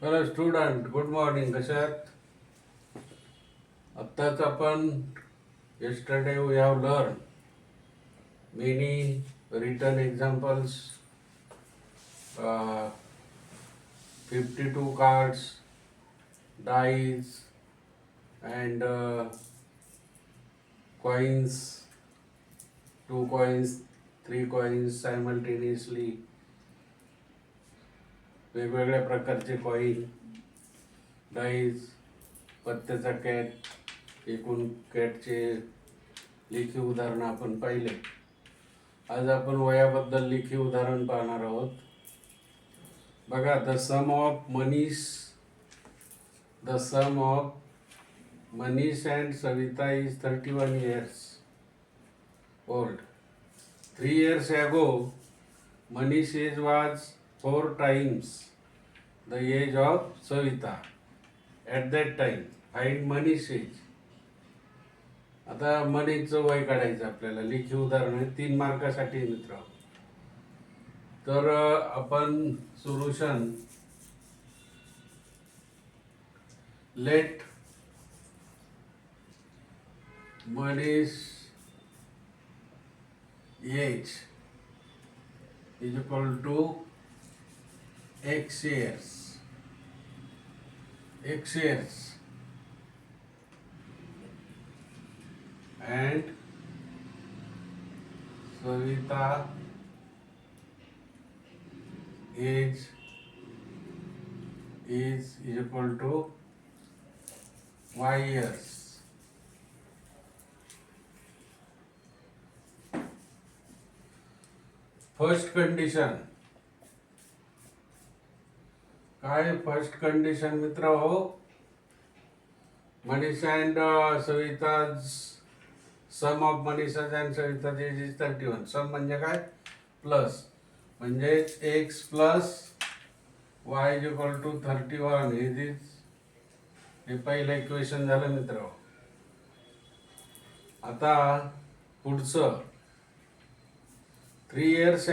Hello student, good morning. कसे आहात? आत्ताच आपण yesterday we have learned many written examples, uh, 52 cards, dice and coins, 2 coins, 3 coins simultaneously, वेगवेगळ्या प्रकारचे coin, dice, पत्त्याचा कॅट, एकूण कॅटचे लेखी उदाहरण आपण पाहिले. आज आपण वयाबद्दल लेखी उदाहरण पाहणार आहोत. बघा, the sum of Manish and Savita is 31 years old. 3 years ago, Manish age was 4 times the age of Savita. At that time, find Manish age. आता मनीचं वय काढायचं आपल्याला. लेखी उदाहरण आहे, 3 मार्कासाठी मित्र. तर आपण solution let Manish age is equal to x years and Savita age is equal to y years. First condition काय? फर्स्ट कंडिशन मित्र हो, Manish and Savita's sum of Manish and Savita age is 31. सम म्हणजे काय? प्लस, म्हणजे X plus Y is equal to 31. हे पहिलं equation झालं मित्र. आता पुढचं 3 years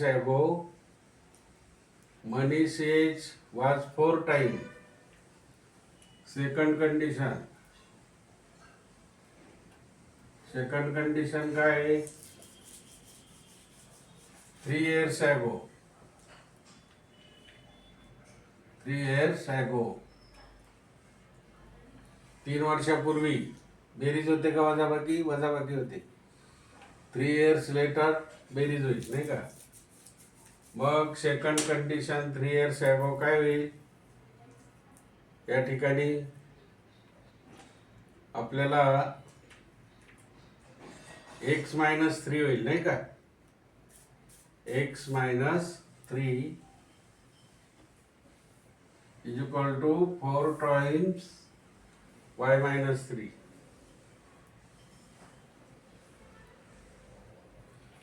ago, Manish age was 4 times. Second condition काय आहे? 3 years ago. 3 वर्षापूर्वी बेरीज होते का वजाबाकी? वजाबाकी होते. 3 years later बेरीज होईल, नाही का? मग सेकंड कंडिशन 3 years ago काय होईल? या ठिकाणी आपल्याला x - 3 होईल, नाही का? x - 3 is equal to 4 times y - 3.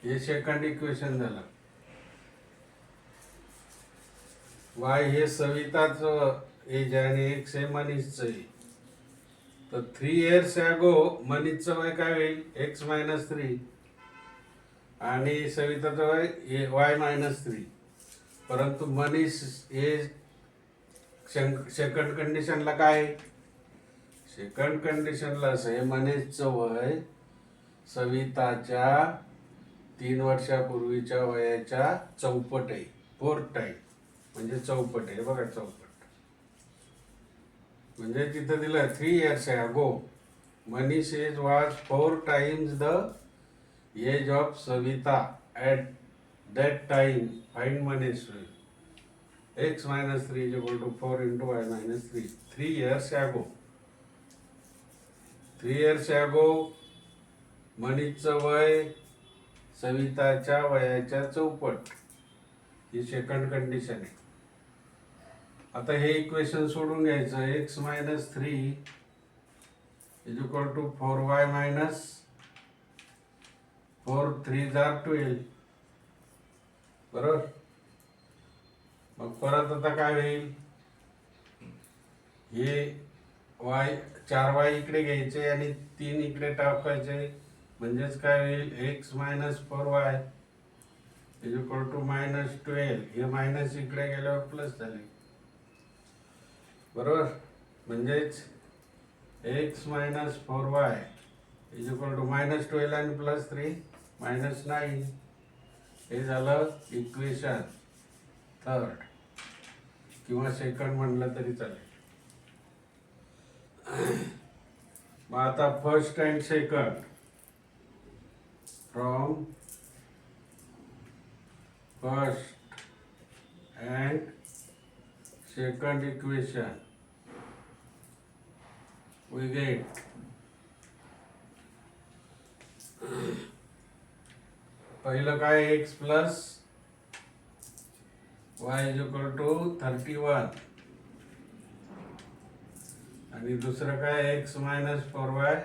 हे सेकंड इक्वेशन झालं. y हे सविताचं एज आणि x हे मनीषचं आहे. तर 3 years ago मनीषचं वय काय होईल? x - 3 आणि सविताचं वय y - 3. परंतु मनीष हे सेकंड कंडिशनला काय आहे? सेकंड कंडिशनला असं आहे, मनीषचं वय सविताच्या 3 वर्षापूर्वीच्या वयाच्या चौपट आहे. 4 टाइम म्हणजे चौपट आहे. बघा, चौपट म्हणजे तिथं दिलं 3 years ago Manish age was 4 times the age of Savita at that time. Find Manish x - 3 is equal to 4 into y - 3. 3 years ago मनीषचं वय सविताच्या वयाच्या चौपट. ही सेकंड कंडिशन आहे. आता हे इक्वेशन सोडून घ्यायचं. x - 3 is equal to 4y - 4 3 are 12. बरोबर. मग परत आता काय होईल? हे y 4y इकडे घ्यायचे आणि 3 इकडे टाकायचे. म्हणजेच काय होईल? x - 4y is equal to -12. हे मायनस इकडे गेल्यावर प्लस झाले, बरोबर. म्हणजेच x minus 4y is equal to -12 आणि +3 -9. हे झालं इक्वेशन थर्ड किंवा सेकंड म्हणलं तरी चालेल. मग आता first and second, from first and second equation we get पहिलं काय x plus y is equal to 31 आणि दुसरं काय x minus 4y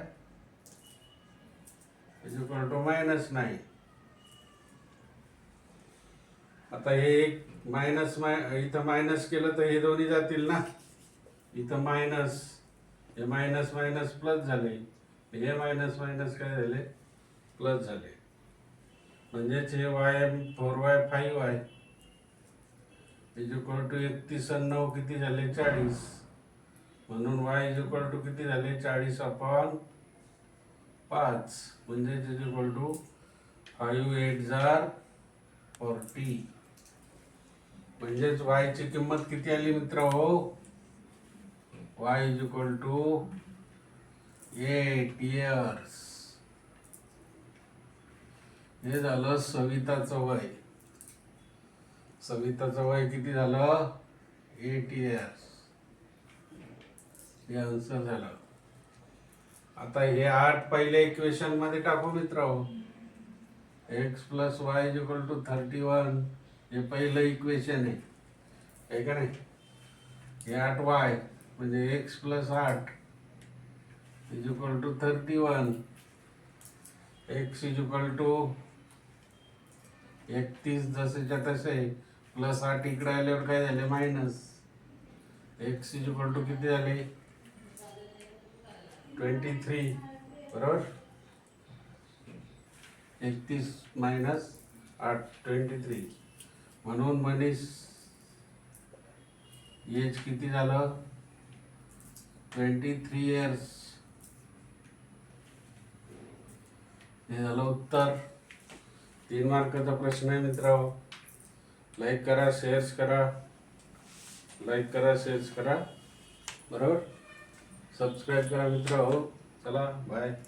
is equal to -9. आता हे एक मायनस इथं मायनस केलं तर हे दोन्ही जातील ना, इथं मायनस, हे मायनस मायनस प्लस झाले, हे मायनस मायनस काय झाले, प्लस झाले. म्हणजेच हे y 4y 5y is equal to 31 आणि 9 किती झाले, 40. म्हणून y इज इक्वल टू किती झाले, 40/5. म्हणजेच इज इक्वल टू 5 8 40. म्हणजेच y ची किंमत किती आली मित्र हो, y is equal to 8 years. हे झालं सविताचं वय. सविताचं वय किती झालं, 8 years. हे आन्सर झालं. आता हे 8 पहिल्या इक्वेशन मध्ये टाकू मित्र हो. x plus Y is equal to 31 हे पहिलं इक्वेशन आहे का नाही. हे 8y म्हणजे x plus 8 is equal to 31. x is equal to 31 जसेच्या तसे, प्लस 8 इकडे आल्यावर काय झाले, minus. x is equal to किती झाले, 23, बरोबर. 31 मायनस 8 23. म्हणून मनीष एज किती झालं, 23 years. हे झालं उत्तर. 3 मार्काचा प्रश्न आहे मित्रांनो. लाईक करा, शेअर्स करा, लाईक करा, शेअर्स करा, बरोबर. सबस्क्राईब करा मित्रांनो. चला बाय.